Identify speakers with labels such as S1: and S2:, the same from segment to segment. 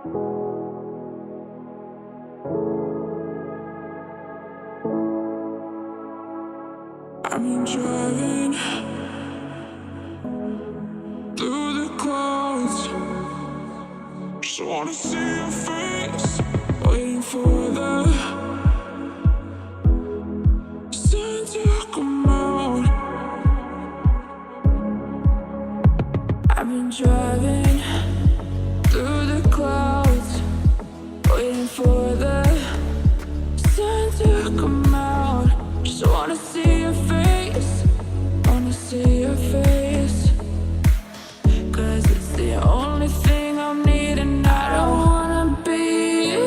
S1: I've been driving through the clouds, just wanna see your face, waiting for the sun to come out. I've been driving through the clouds, waiting for the sun to come out. Just wanna see your face, wanna see your face, 'cause it's the only thing I'm needing. I don't wanna be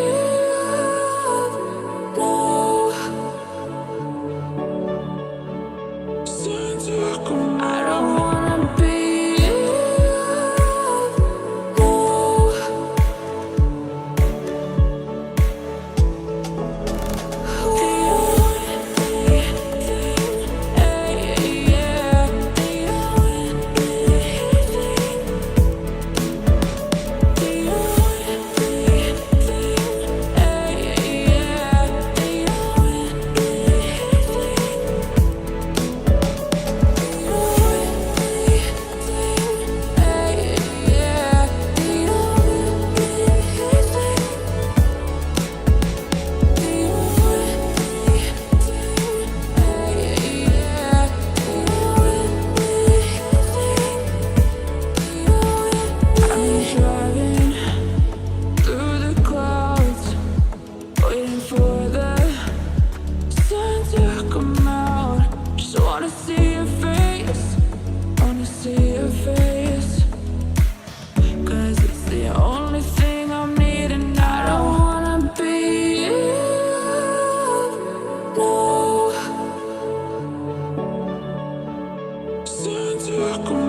S1: loved, no. Sun to come out. I don't wanna be loved, no. Come